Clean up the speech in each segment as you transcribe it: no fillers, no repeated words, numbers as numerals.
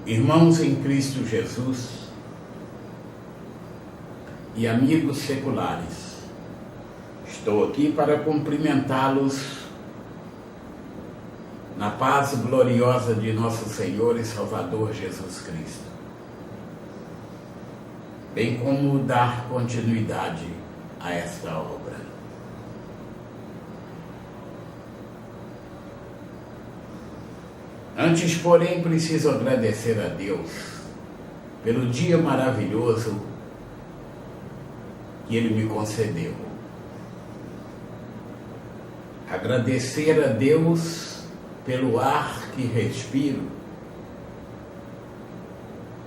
Irmãos em Cristo Jesus e amigos seculares, estou aqui para cumprimentá-los na paz gloriosa de nosso Senhor e Salvador Jesus Cristo, bem como dar continuidade a esta obra. Antes, porém, preciso agradecer a Deus pelo dia maravilhoso que Ele me concedeu. Agradecer a Deus pelo ar que respiro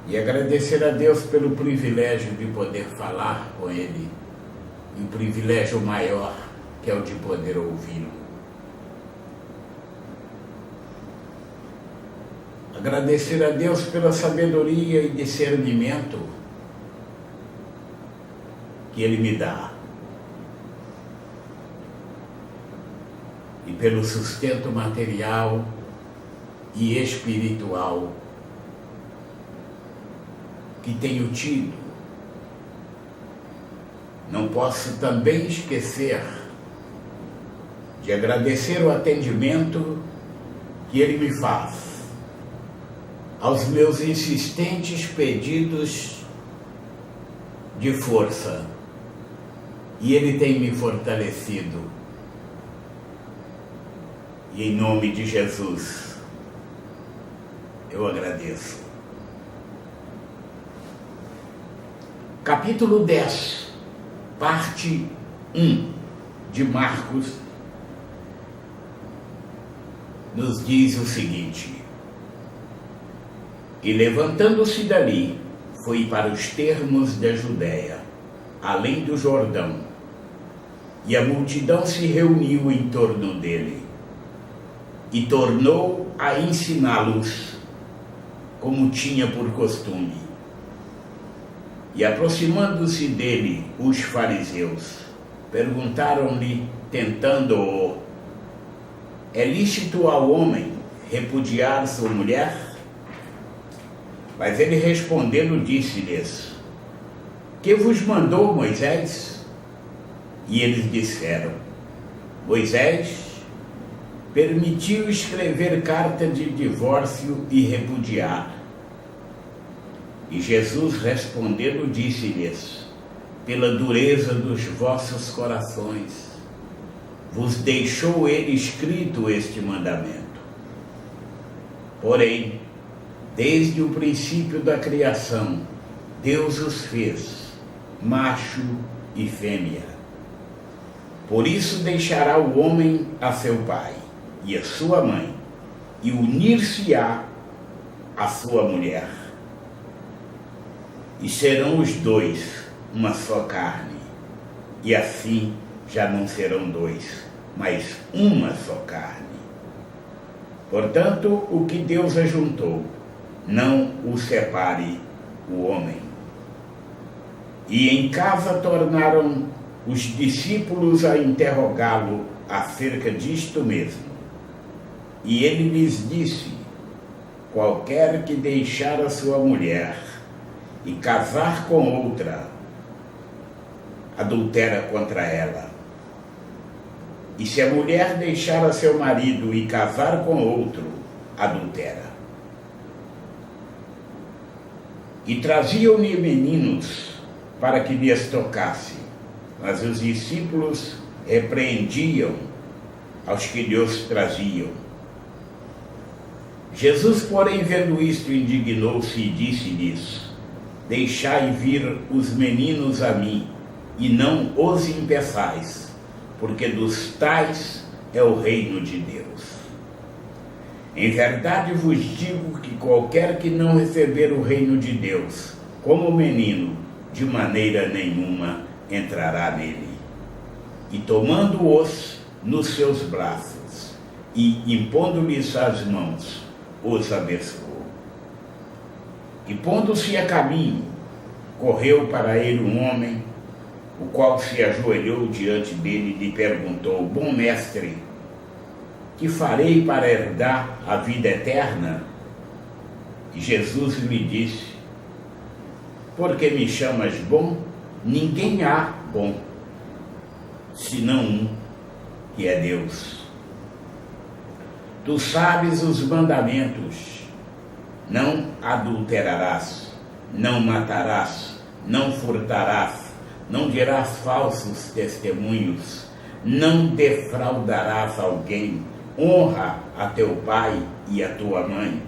e agradecer a Deus pelo privilégio de poder falar com Ele e o privilégio maior que é o de poder ouvi-lo. Agradecer a Deus pela sabedoria e discernimento que Ele me dá e pelo sustento material e espiritual que tenho tido. Não posso também esquecer de agradecer o atendimento que Ele me faz aos meus insistentes pedidos de força, e Ele tem me fortalecido. E em nome de Jesus, eu agradeço. Capítulo 10, parte 1 de Marcos, nos diz o seguinte: E levantando-se dali, foi para os termos da Judéia, além do Jordão, e a multidão se reuniu em torno dele, e tornou a ensiná-los, como tinha por costume. E aproximando-se dele os fariseus, perguntaram-lhe, tentando-o: É lícito ao homem repudiar sua mulher? Mas ele respondendo disse-lhes: Que vos mandou Moisés? E eles disseram: Moisés permitiu escrever carta de divórcio e repudiar. E Jesus respondendo disse-lhes: Pela dureza dos vossos corações vos deixou ele escrito este mandamento. Porém, desde o princípio da criação, Deus os fez, macho e fêmea. Por isso deixará o homem a seu pai e a sua mãe, e unir-se-á à sua mulher. E serão os dois uma só carne, e assim já não serão dois, mas uma só carne. Portanto, o que Deus ajuntou, não o separe o homem. E em casa tornaram os discípulos a interrogá-lo acerca disto mesmo. E ele lhes disse: Qualquer que deixar a sua mulher e casar com outra, adultera contra ela. E se a mulher deixar a seu marido e casar com outro, adultera. E traziam-lhe meninos para que lhes tocasse, mas os discípulos repreendiam aos que lhes traziam. Jesus, porém, vendo isto, indignou-se e disse-lhes: Deixai vir os meninos a mim, e não os impeçais, porque dos tais é o reino de Deus. Em verdade vos digo que qualquer que não receber o reino de Deus como menino, de maneira nenhuma entrará nele. E tomando-os nos seus braços e impondo-lhes as mãos, os abençoou. E pondo-se a caminho, correu para ele um homem, o qual se ajoelhou diante dele e lhe perguntou: Bom mestre, que farei para herdar a vida eterna? E Jesus lhe disse: por que me chamas bom? Ninguém há bom, senão um, que é Deus. Tu sabes os mandamentos: não adulterarás, não matarás, não furtarás, não dirás falsos testemunhos, não defraudarás alguém, honra a teu pai e a tua mãe.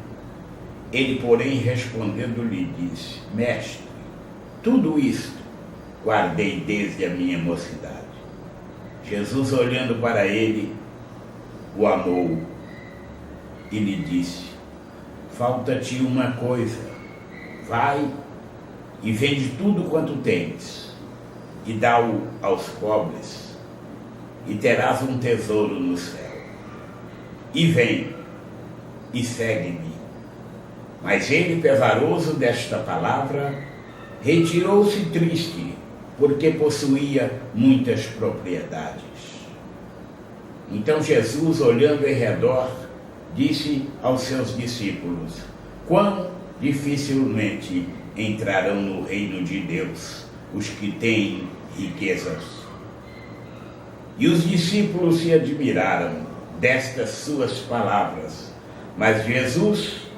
Ele, porém, respondendo, lhe disse: mestre, tudo isto guardei desde a minha mocidade. Jesus, olhando para ele, o amou e lhe disse: falta-te uma coisa, vai e vende tudo quanto tens e dá-o aos pobres, e terás um tesouro no céu. E vem e segue-me. Mas ele, pesaroso desta palavra, retirou-se triste, porque possuía muitas propriedades. Então Jesus, olhando em redor, disse aos seus discípulos: quão dificilmente entrarão no reino de Deus os que têm riquezas. E os discípulos se admiraram destas suas palavras. Mas Jesus,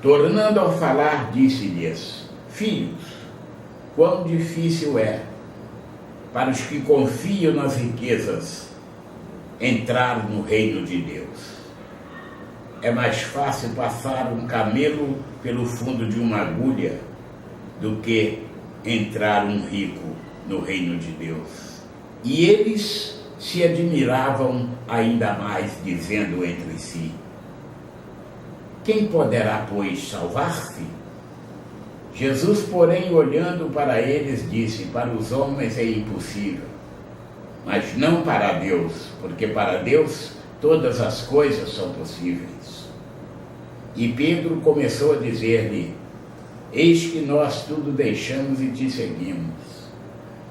tornando a falar, disse-lhes: filhos, quão difícil é para os que confiam nas riquezas entrar no reino de Deus. É mais fácil passar um camelo pelo fundo de uma agulha do que entrar um rico no reino de Deus. E eles se admiravam ainda mais, dizendo entre si: quem poderá, pois, salvar-se? Jesus, porém, olhando para eles, disse: para os homens é impossível, mas não para Deus, porque para Deus todas as coisas são possíveis. E Pedro começou a dizer-lhe: eis que nós tudo deixamos e te seguimos.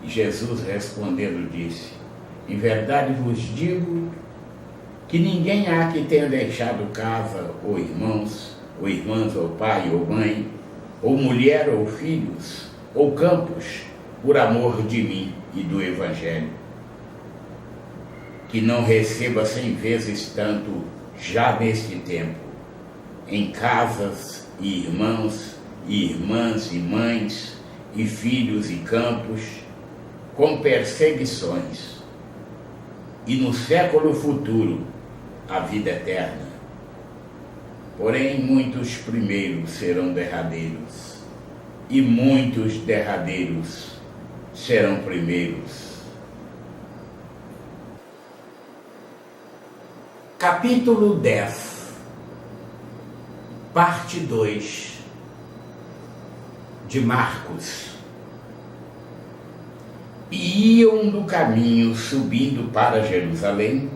E Jesus, respondendo, disse: em verdade vos digo que ninguém há que tenha deixado casa, ou irmãos, ou irmãs, ou pai, ou mãe, ou mulher, ou filhos, ou campos, por amor de mim e do Evangelho, que não receba 100 vezes tanto já neste tempo, em casas, e irmãos, e irmãs, e mães, e filhos, e campos, com perseguições, e no século futuro a vida eterna. Porém, muitos primeiros serão derradeiros, e muitos derradeiros serão primeiros. Capítulo 10, parte 2 de Marcos. E iam no caminho subindo para Jerusalém,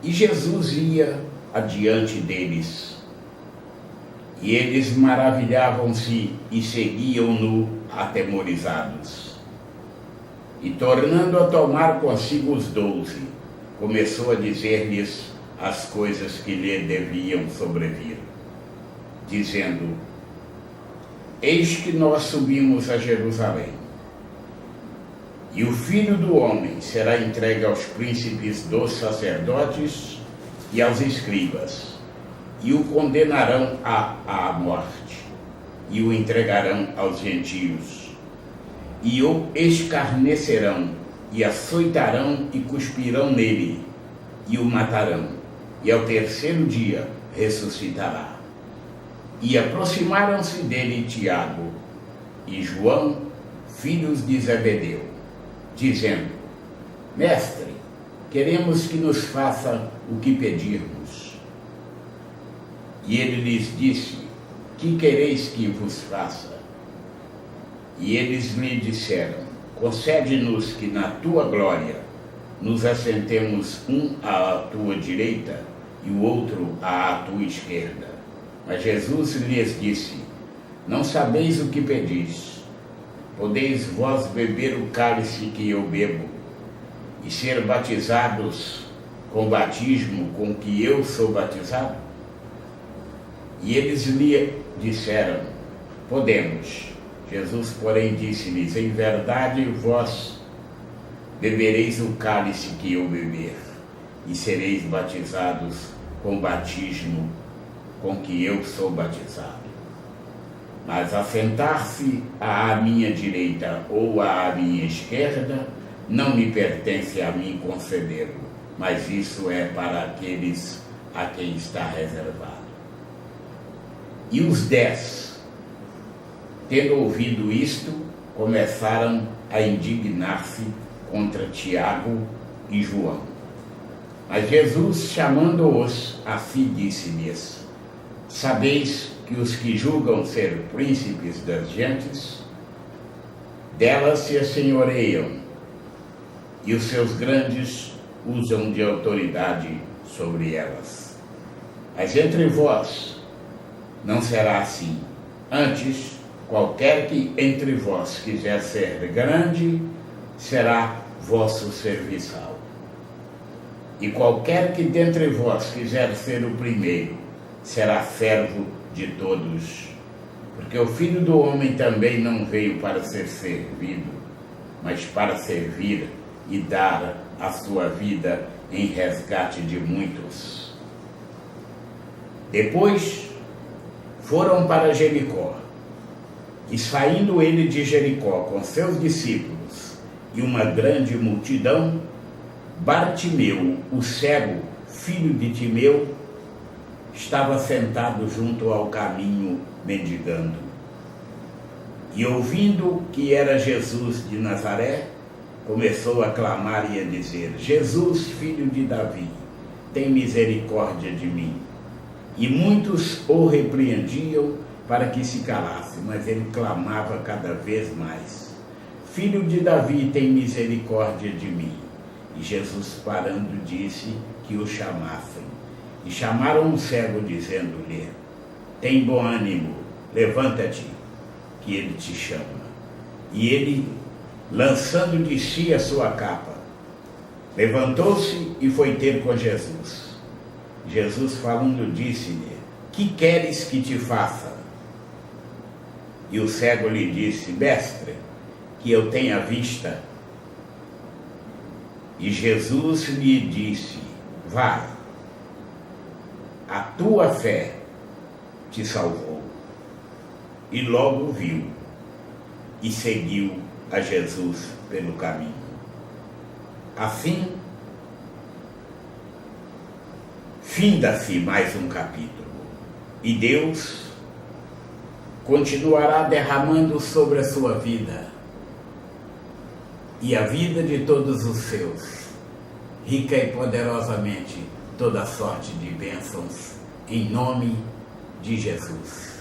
e Jesus ia adiante deles. E eles maravilhavam-se e seguiam-no atemorizados. E tornando a tomar consigo os 12, começou a dizer-lhes as coisas que lhe deviam sobrevir, dizendo: eis que nós subimos a Jerusalém, e o Filho do Homem será entregue aos príncipes dos sacerdotes e aos escribas, e o condenarão à morte, e o entregarão aos gentios, e o escarnecerão, e açoitarão e cuspirão nele, e o matarão, e ao terceiro dia ressuscitará. E aproximaram-se dele Tiago e João, filhos de Zebedeu, dizendo: mestre, queremos que nos faça o que pedirmos. E ele lhes disse: que quereis que vos faça? E eles lhe disseram: concede-nos que na tua glória nos assentemos um à tua direita e o outro à tua esquerda. Mas Jesus lhes disse: não sabeis o que pedis. Podeis vós beber o cálice que eu bebo, e ser batizados com o batismo com que eu sou batizado? E eles lhe disseram: podemos. Jesus, porém, disse-lhes: em verdade vós bebereis o cálice que eu beber, e sereis batizados com o batismo com que eu sou batizado. Mas assentar-se à minha direita ou à minha esquerda não me pertence a mim concedê-lo, mas isso é para aqueles a quem está reservado. E os 10, tendo ouvido isto, começaram a indignar-se contra Tiago e João. Mas Jesus, chamando-os a si, disse-lhes: sabeis que os que julgam ser príncipes das gentes, delas se assenhoreiam, e os seus grandes usam de autoridade sobre elas. Mas entre vós não será assim. Antes, qualquer que entre vós quiser ser grande, será vosso serviçal. E qualquer que dentre vós quiser ser o primeiro, será servo de todos. Porque o Filho do Homem também não veio para ser servido, mas para servir e dar a sua vida em resgate de muitos. Depois foram para Jericó, e saindo ele de Jericó com seus discípulos e uma grande multidão, Bartimeu, o cego, filho de Timeu, estava sentado junto ao caminho mendigando. E ouvindo que era Jesus de Nazaré, começou a clamar e a dizer: Jesus, filho de Davi, tem misericórdia de mim. E muitos o repreendiam para que se calasse, mas ele clamava cada vez mais: Filho de Davi, tem misericórdia de mim. E Jesus, parando, disse que o chamassem. E chamaram um cego, dizendo-lhe: tem bom ânimo, levanta-te, que ele te chama. E ele, lançando de si a sua capa, levantou-se e foi ter com Jesus. Jesus, falando, disse-lhe: que queres que te faça? E o cego lhe disse: mestre, que eu tenha vista. E Jesus lhe disse: vai, a tua fé te salvou. E logo viu e seguiu a Jesus pelo caminho. Assim, finda-se mais um capítulo, e Deus continuará derramando sobre a sua vida e a vida de todos os seus, rica e poderosamente, toda sorte de bênçãos, em nome de Jesus.